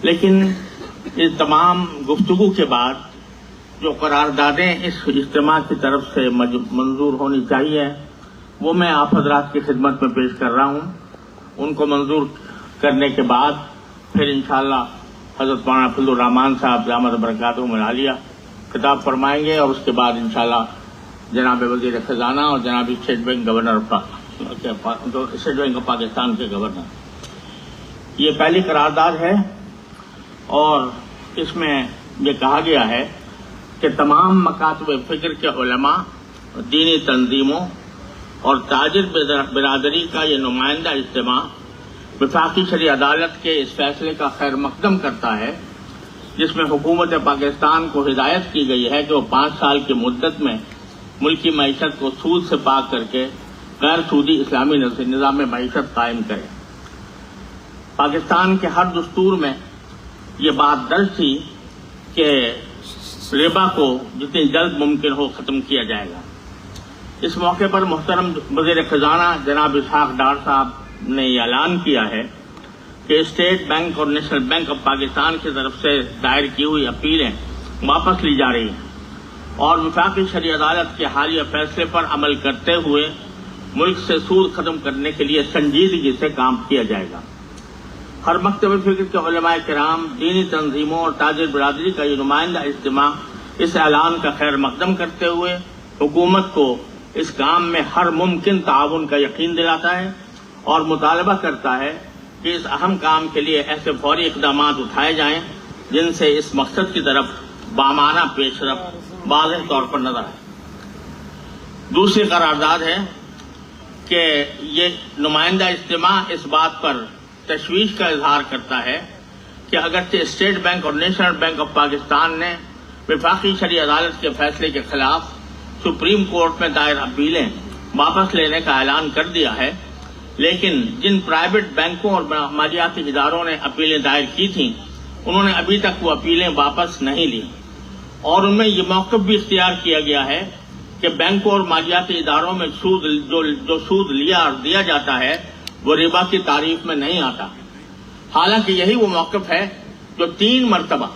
لیکن اس تمام گفتگو کے بعد جو قراردادیں اس اجتماع کی طرف سے منظور ہونی چاہیے وہ میں آپ حضرات کی خدمت میں پیش کر رہا ہوں. ان کو منظور کرنے کے بعد پھر انشاءاللہ حضرت مولانا فضل الرحمان صاحب دامت برکاتہم العالیہ خطاب فرمائیں گے، اور اس کے بعد انشاءاللہ جناب وزیر خزانہ اور جناب state bank governor state bank of Pakistan کے گورنر. یہ پہلی قرارداد ہے اور اس میں یہ کہا گیا ہے کہ تمام مکاتب فکر کے علماء، دینی تنظیموں اور تاجر برادری کا یہ نمائندہ اجتماع وفاقی شرعی عدالت کے اس فیصلے کا خیر مقدم کرتا ہے جس میں حکومت پاکستان کو ہدایت کی گئی ہے کہ وہ 5 سال کی مدت میں ملکی معیشت کو سود سے پاک کر کے غیر سودی اسلامی نظام معیشت قائم کرے. پاکستان کے ہر دستور میں یہ بات درج تھی کہ ربا کو جتنی جلد ممکن ہو ختم کیا جائے گا. اس موقع پر محترم وزیر خزانہ جناب اسحاق ڈار صاحب نے یہ اعلان کیا ہے کہ اسٹیٹ بینک اور نیشنل بینک آف پاکستان کی طرف سے دائر کی ہوئی اپیلیں واپس لی جا رہی ہیں اور وفاقی شرعی عدالت کے حالیہ فیصلے پر عمل کرتے ہوئے ملک سے سود ختم کرنے کے لیے سنجیدگی سے کام کیا جائے گا. ہر مکتب فکر کے علماء کرام، دینی تنظیموں اور تاجر برادری کا یہ نمائندہ اجتماع اس اعلان کا خیر مقدم کرتے ہوئے حکومت کو اس کام میں ہر ممکن تعاون کا یقین دلاتا ہے اور مطالبہ کرتا ہے کہ اس اہم کام کے لیے ایسے فوری اقدامات اٹھائے جائیں جن سے اس مقصد کی طرف بامانہ پیش رفت واضح طور پر نظر آئے. دوسری قرارداد ہے کہ یہ نمائندہ اجتماع اس بات پر تشویش کا اظہار کرتا ہے کہ اگرچہ اسٹیٹ بینک اور نیشنل بینک آف پاکستان نے وفاقی شرعی عدالت کے فیصلے کے خلاف سپریم کورٹ میں دائر اپیلیں واپس لینے کا اعلان کر دیا ہے، لیکن جن پرائیویٹ بینکوں اور مالیاتی اداروں نے اپیلیں دائر کی تھیں انہوں نے ابھی تک وہ اپیلیں واپس نہیں لی، اور ان میں یہ موقف بھی اختیار کیا گیا ہے کہ بینکوں اور مالیاتی اداروں میں جو سود لیا اور دیا جاتا ہے وہ ربا کی تعریف میں نہیں آتا. حالانکہ یہی وہ موقف ہے جو 3 مرتبہ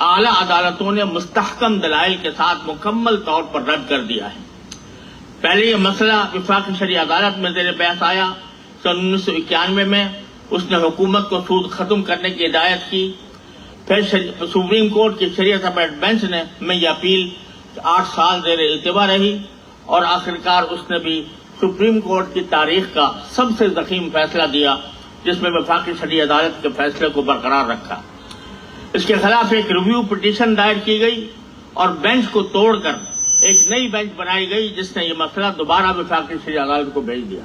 اعلیٰ عدالتوں نے مستحکم دلائل کے ساتھ مکمل طور پر رد کر دیا ہے. پہلے یہ مسئلہ وفاقی شرعی عدالت میں زیر بحث آیا سن 1991 میں، اس نے حکومت کو سود ختم کرنے کی ہدایت کی. پھر سپریم کورٹ کی شریعت اپیلٹ بینچ نے میں یہ اپیل 8 سال زیر التوا رہی اور آخرکار اس نے بھی سپریم کورٹ کی تاریخ کا سب سے ضخیم فیصلہ دیا جس میں وفاقی شرعی عدالت کے فیصلے کو برقرار رکھا. اس کے خلاف ایک ریویو پٹیشن دائر کی گئی اور بینچ کو توڑ کر ایک نئی بینچ بنائی گئی جس نے یہ مسئلہ دوبارہ وفاقی شرعی عدالت کو بھیج دیا،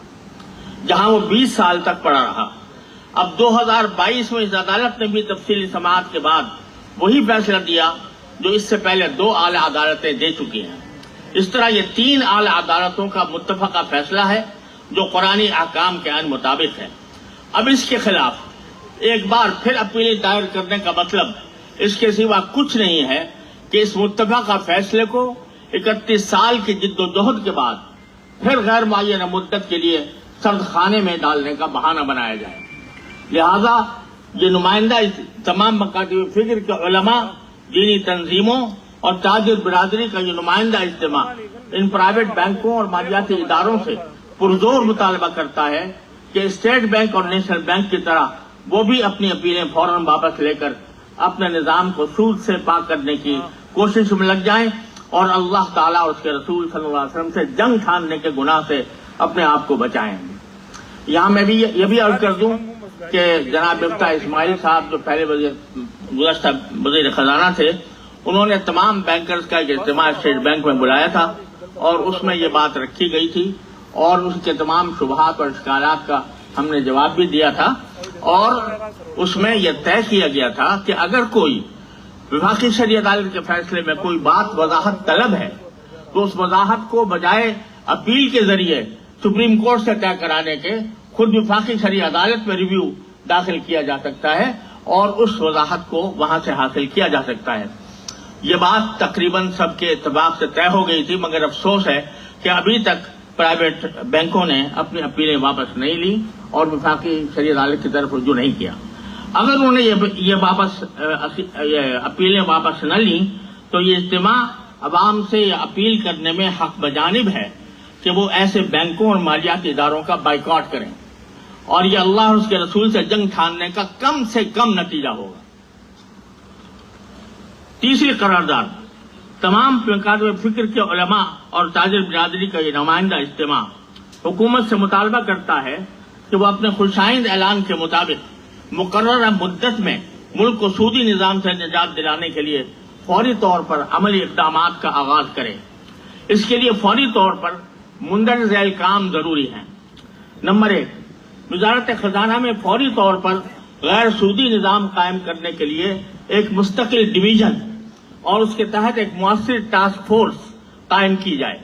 جہاں وہ 20 سال تک پڑا رہا. اب 2022 میں اس عدالت نے بھی تفصیلی سماعت کے بعد وہی فیصلہ دیا جو اس سے پہلے 2 اعلیٰ عدالتیں دے چکی ہیں. اس طرح یہ 3 اعلیٰ عدالتوں کا متفقہ فیصلہ ہے جو قرآنی احکام کے عین مطابق ہے. اب اس کے خلاف ایک بار پھر اپیلیں دائر کرنے کا مطلب اس کے سوا کچھ نہیں ہے کہ اس متفقہ فیصلے کو 31 سال کی جد و جہد کے بعد پھر غیر معینہ مدت کے لیے سرد خانے میں ڈالنے کا بہانہ بنایا جائے. لہذا یہ نمائندہ تمام مکاتب فکر کے علماء، دینی تنظیموں اور تاجر برادری کا یہ نمائندہ اجتماع ان پرائیویٹ بینکوں اور مالیاتی اداروں سے پرزور مطالبہ کرتا ہے کہ اسٹیٹ بینک اور نیشنل بینک کی طرح وہ بھی اپنی اپیلیں فوراً واپس لے کر اپنے نظام کو سود سے پاک کرنے کی کوشش میں لگ جائیں اور اللہ تعالیٰ اور اس کے رسول صلی اللہ علیہ وسلم سے جنگ ٹھاننے کے گناہ سے اپنے آپ کو بچائیں. یہاں میں بھی یہ بھی عرض کر دوں کہ جناب مفتاح اسماعیل صاحب جو پہلے گزشتہ وزیر خزانہ تھے، انہوں نے تمام بینکرز کا ایک اجتماع اسٹیٹ بینک میں بلایا تھا اور اس میں یہ بات رکھی گئی تھی اور اس کے تمام شبہات اور اشکالات کا ہم نے جواب بھی دیا تھا، اور اس میں یہ طے کیا گیا تھا کہ اگر کوئی وفاقی شرعی عدالت کے فیصلے میں کوئی بات وضاحت طلب ہے تو اس وضاحت کو بجائے اپیل کے ذریعے سپریم کورٹ سے طے کرانے کے خود وفاقی شرعی عدالت میں ریویو داخل کیا جا سکتا ہے اور اس وضاحت کو وہاں سے حاصل کیا جا سکتا ہے. یہ بات تقریباً سب کے اتفاق سے طے ہو گئی تھی، مگر افسوس ہے کہ ابھی تک پرائیویٹ بینکوں نے اپنی اپیلیں واپس نہیں لی اور وفاقی شرعی عدالت کی طرف رجوع نہیں کیا. اگر انہوں نے یہ اپیلیں واپس نہ لیں تو یہ اجتماع عوام سے یہ اپیل کرنے میں حق بجانب ہے کہ وہ ایسے بینکوں اور مالیاتی اداروں کا بائیکاٹ کریں، اور یہ اللہ اور اس کے رسول سے جنگ ٹھاننے کا کم سے کم نتیجہ ہوگا۔ تیسری قرارداد، تمام مکاتب فکر کے علماء اور تاجر برادری کا یہ نمائندہ اجتماع حکومت سے مطالبہ کرتا ہے کہ وہ اپنے خوشائند اعلان کے مطابق مقررہ مدت میں ملک کو سودی نظام سے نجات دلانے کے لیے فوری طور پر عملی اقدامات کا آغاز کرے۔ اس کے لیے فوری طور پر مندرجہ ذیل کام ضروری ہیں۔ نمبر 1، وزارت خزانہ میں فوری طور پر غیر سودی نظام قائم کرنے کے لیے ایک مستقل ڈویژن اور اس کے تحت ایک مؤثر ٹاسک فورس قائم کی جائے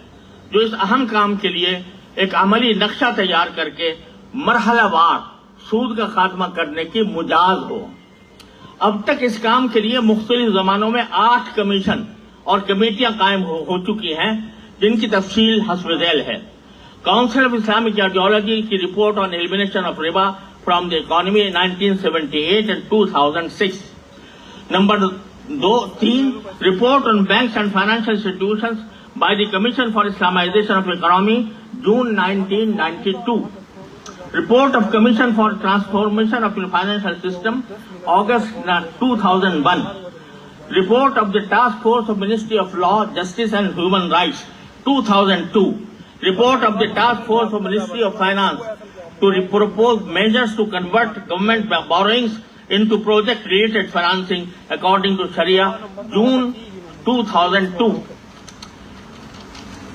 جو اس اہم کام کے لیے ایک عملی نقشہ تیار کر کے مرحلہ وار سود کا خاتمہ کرنے کی مجاز ہو۔ اب تک اس کام کے لیے مختلف زمانوں میں 8 کمیشن اور کمیٹیاں قائم ہو چکی ہیں جن کی تفصیل حسب ذیل ہے۔ کاؤنسل آف اسلامک آئیڈیالوجی کی رپورٹ آن ایلیمنیشن آف ربا from the economy 1978 and 2006۔ Number 3، report on banks and financial institutions by the commission for Islamization of economy June 1992۔ Report of Commission for Transformation of the Financial System, August 2001. Report of the Task Force of Ministry of Law, Justice and Human Rights, 2002. Report of the Task Force of Ministry of Finance to propose measures to convert government borrowings into project-related financing according to Sharia, June 2002.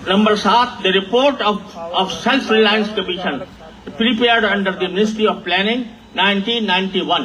Number 7, the report of Self-Reliance Commission prepared under the Ministry of Planning, 1991.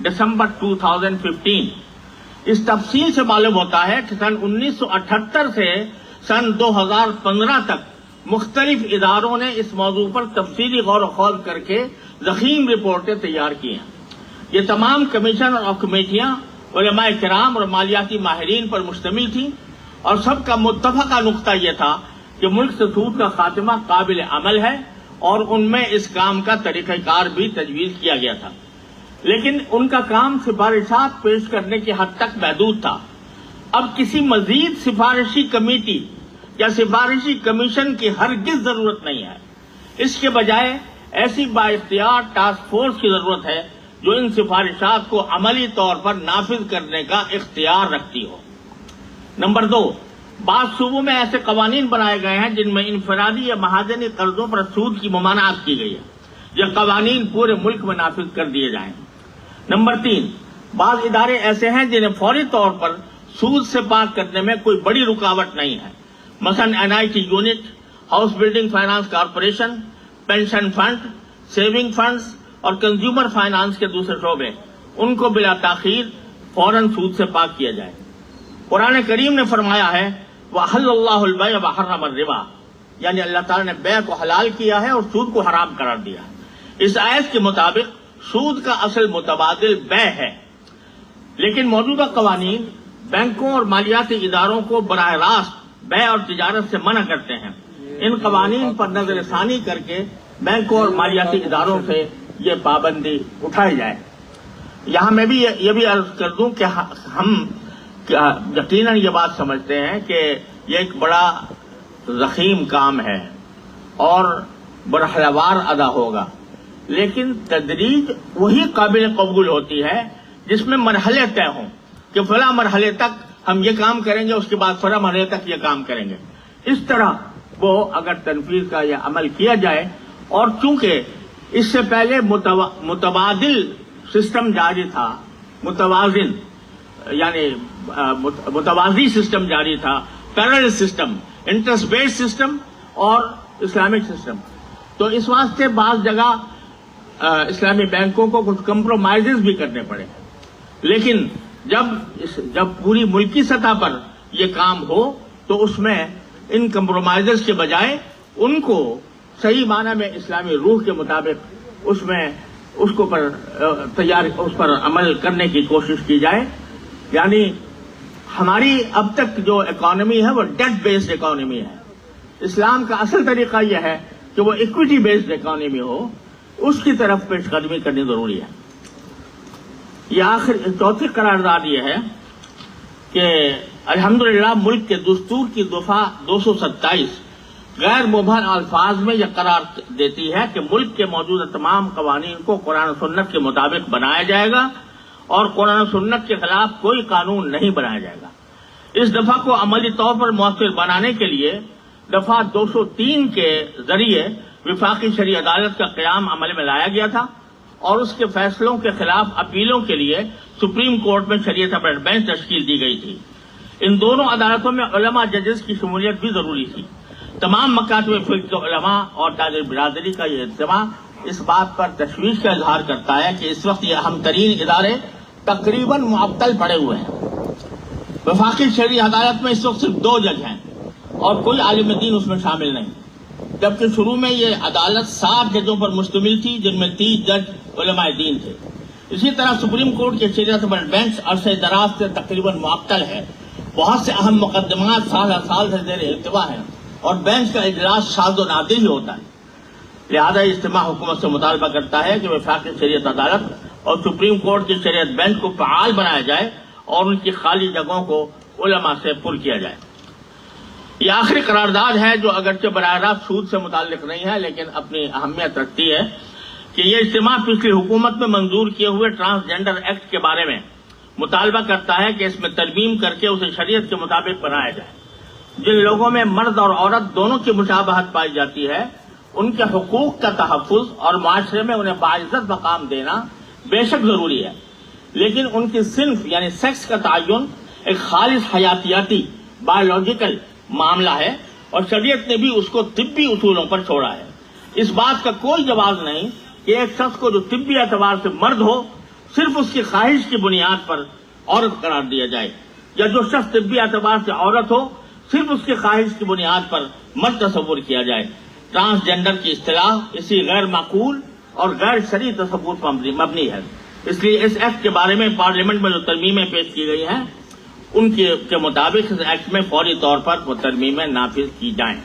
December 2015. اس تفصیل سے معلوم ہوتا ہے کہ سن 1978 سے سن 2015 تک مختلف اداروں نے اس موضوع پر تفصیلی غور و خوض کر کے ضخیم رپورٹیں تیار کی ہیں۔ یہ تمام کمیشن اور کمیٹیاں علماء کرام اور مالیاتی ماہرین پر مشتمل تھیں اور سب کا متفقہ نقطہ یہ تھا کہ ملک سے سود کا خاتمہ قابل عمل ہے اور ان میں اس کام کا طریقہ کار بھی تجویز کیا گیا تھا، لیکن ان کا کام سفارشات پیش کرنے کی حد تک محدود تھا۔ اب کسی مزید سفارشی کمیٹی یا سفارشی کمیشن کی ہرگز ضرورت نہیں ہے، اس کے بجائے ایسی بااختیار ٹاسک فورس کی ضرورت ہے جو ان سفارشات کو عملی طور پر نافذ کرنے کا اختیار رکھتی ہو۔ نمبر 2، بعض صوبوں میں ایسے قوانین بنائے گئے ہیں جن میں انفرادی یا مہاجنی قرضوں پر سود کی ممانعت کی گئی ہے۔ یہ قوانین پورے ملک میں نافذ کر دیے جائیں۔ نمبر 3، بعض ادارے ایسے ہیں جنہیں فوری طور پر سود سے پاک کرنے میں کوئی بڑی رکاوٹ نہیں ہے، مثلا NIT unit, house building finance corporation, pension fund, saving funds اور کنزیومر فائنانس کے دوسرے شعبے، ان کو بلا تاخیر فوراً سود سے پاک کیا جائے۔ قرآن کریم نے فرمایا ہے وَأَحَلَّ اللَّهُ الْبَيْعَ وَحَرَّمَ الرِّبَا، یعنی اللہ تعالیٰ نے بیع کو حلال کیا ہے اور سود کو حرام قرار دیا ہے۔ اس آیت کے مطابق سود کا اصل متبادل بیع ہے، لیکن موجودہ قوانین بینکوں اور مالیاتی اداروں کو براہ راست بیع اور تجارت سے منع کرتے ہیں۔ ان قوانین پر نظر ثانی کر کے بینکوں اور مالیاتی اداروں سے یہ پابندی اٹھائی جائے۔ یہاں میں بھی یہ بھی عرض کر دوں کہ ہم یقیناً یہ بات سمجھتے ہیں کہ یہ ایک بڑا ضخیم کام ہے اور مرحلہ وار ادا ہوگا، لیکن تدریج وہی قابل قبول ہوتی ہے جس میں مرحلے طے ہوں کہ فلاں مرحلے تک ہم یہ کام کریں گے، اس کے بعد فلاں مرحلے تک یہ کام کریں گے۔ اس طرح وہ اگر تنفیذ کا یہ عمل کیا جائے، اور چونکہ اس سے پہلے متبادل سسٹم جاری تھا، متوازن یعنی متوازی سسٹم جاری تھا، parallel system, interest based system اور اسلامک سسٹم، تو اس واسطے بعض جگہ اسلامی بینکوں کو کچھ کمپرومائزز بھی کرنے پڑے، لیکن جب پوری ملکی سطح پر یہ کام ہو تو اس میں ان کمپرومائزز کے بجائے ان کو صحیح معنی میں اسلامی روح کے مطابق اس پر عمل کرنے کی کوشش کی جائے۔ یعنی ہماری اب تک جو اکانومی ہے وہ ڈیٹ بیسڈ اکانومی ہے۔ اسلام کا اصل طریقہ یہ ہے کہ وہ اکویٹی بیسڈ اکانومی ہو، اس کی طرف پیش قدمی کرنی ضروری ہے۔ یہ آخر چوتھی قرارداد یہ ہے کہ الحمدللہ ملک کے دستور کی دفعہ 227 غیر مبہم الفاظ میں یہ قرار دیتی ہے کہ ملک کے موجودہ تمام قوانین کو قرآن و سنت کے مطابق بنایا جائے گا اور قرآن و سنت کے خلاف کوئی قانون نہیں بنایا جائے گا۔ اس دفعہ کو عملی طور پر مؤثر بنانے کے لیے دفعہ 203 کے ذریعے وفاقی شرعی عدالت کا قیام عمل میں لایا گیا تھا اور اس کے فیصلوں کے خلاف اپیلوں کے لیے سپریم کورٹ میں شریعت اپیلٹ بینچ تشکیل دی گئی تھی۔ ان دونوں عدالتوں میں علماء ججز کی شمولیت بھی ضروری تھی۔ تمام مکاتب فقہ کے علماء اور تاجر برادری کا یہ اجتماع اس بات پر تشویش کا اظہار کرتا ہے کہ اس وقت یہ اہم ترین ادارے تقریباً معطل پڑے ہوئے ہیں۔ وفاقی شرعی عدالت میں اس وقت صرف 2 جج ہیں اور کوئی عالم دین اس میں شامل نہیں، جبکہ شروع میں یہ عدالت 7 ججوں پر مشتمل تھی، جن میں 30 جج علماء دین تھے۔ اسی طرح سپریم کورٹ کے شریعت اپیلٹ بینچ عرصہ دراز سے تقریباً معطل ہے۔ بہت سے اہم مقدمات سال ہر سال سے زیر التوا ہیں اور بینچ کا اجلاس شاذ و نادر ہی ہوتا ہے۔ لہذا اجتماع حکومت سے مطالبہ کرتا ہے کہ وفاقی شریعت عدالت اور سپریم کورٹ کی شریعت بینچ کو فعال بنایا جائے اور ان کی خالی جگہوں کو علماء سے پر کیا جائے۔ یہ آخری قرارداد ہے جو اگرچہ براہ راست سود سے متعلق نہیں ہے لیکن اپنی اہمیت رکھتی ہے کہ یہ اجتماع پچھلی حکومت میں منظور کیے ہوئے ٹرانسجینڈر ایکٹ کے بارے میں مطالبہ کرتا ہے کہ اس میں ترمیم کر کے اسے شریعت کے مطابق بنایا جائے۔ جن لوگوں میں مرد اور عورت دونوں کی مشابہت پائی جاتی ہے ان کے حقوق کا تحفظ اور معاشرے میں انہیں باعزت مقام دینا بے شک ضروری ہے، لیکن ان کی صنف یعنی سیکس کا تعین ایک خالص حیاتیاتی بایولوجیکل معاملہ ہے اور شریعت نے بھی اس کو طبی اصولوں پر چھوڑا ہے۔ اس بات کا کوئی جواز نہیں کہ ایک شخص کو جو طبی اعتبار سے مرد ہو صرف اس کی خواہش کی بنیاد پر عورت قرار دیا جائے، یا جو شخص طبی اعتبار سے عورت ہو صرف اس کی خواہش کی بنیاد پر مرد تصور کیا جائے۔ ٹرانسجینڈر کی اصطلاح اسی غیر معقول اور غیر شرعی تصور پر مبنی ہے، اس لیے اس ایکٹ کے بارے میں پارلیمنٹ میں جو ترمیمیں پیش کی گئی ہیں ان کے مطابق اس ایکٹ میں فوری طور پر وہ ترمیمیں نافذ کی جائیں۔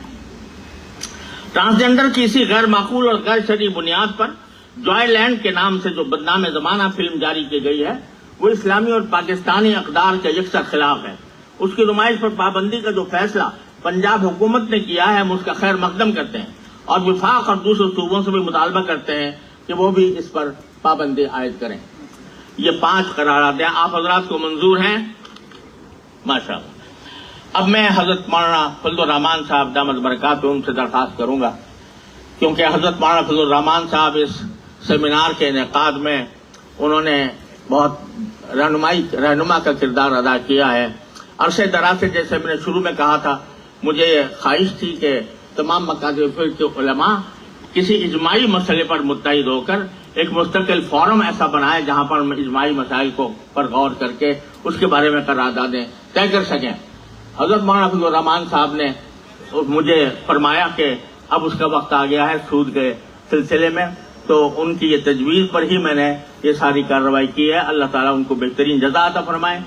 ٹرانسجینڈر کی اسی غیر معقول اور غیر شرعی بنیاد پر جوائے لینڈ کے نام سے جو بدنام زمانہ فلم جاری کی گئی ہے وہ اسلامی اور پاکستانی اقدار کے یکساں خلاف ہے۔ اس کی نمائش پر پابندی کا جو فیصلہ پنجاب حکومت نے کیا ہے ہم اس کا خیر مقدم کرتے ہیں اور وفاق اور دوسرے صوبوں سے بھی مطالبہ کرتے ہیں کہ وہ بھی اس پر پابندی عائد کریں۔ یہ 5 قراردادیں آپ حضرات کو منظور ہیں ماشاءاللہ۔ اب میں حضرت مولانا فضل الرحمان صاحب دامت برکاتہم سے درخواست کروں گا، کیونکہ حضرت مولانا فضل الرحمان صاحب اس سیمینار کے انعقاد میں انہوں نے بہت رہنما کا کردار ادا کیا ہے۔ عرصے دراز سے جیسے میں نے شروع میں کہا تھا مجھے یہ خواہش تھی کہ تمام مکاتب فقہ کے علماء کسی اجماعی مسئلے پر متحد ہو کر ایک مستقل فورم ایسا بنائے جہاں پر ہم اجماعی مسائل کو پر غور کر کے اس کے بارے میں قراردادیں طے کر سکیں۔ حضرت مولانا فضل الرحمان صاحب نے مجھے فرمایا کہ اب اس کا وقت آ گیا ہے سود کے سلسلے میں، تو ان کی یہ تجویز پر ہی میں نے یہ ساری کارروائی کی ہے۔ اللہ تعالیٰ ان کو بہترین جزا عطا فرمائے۔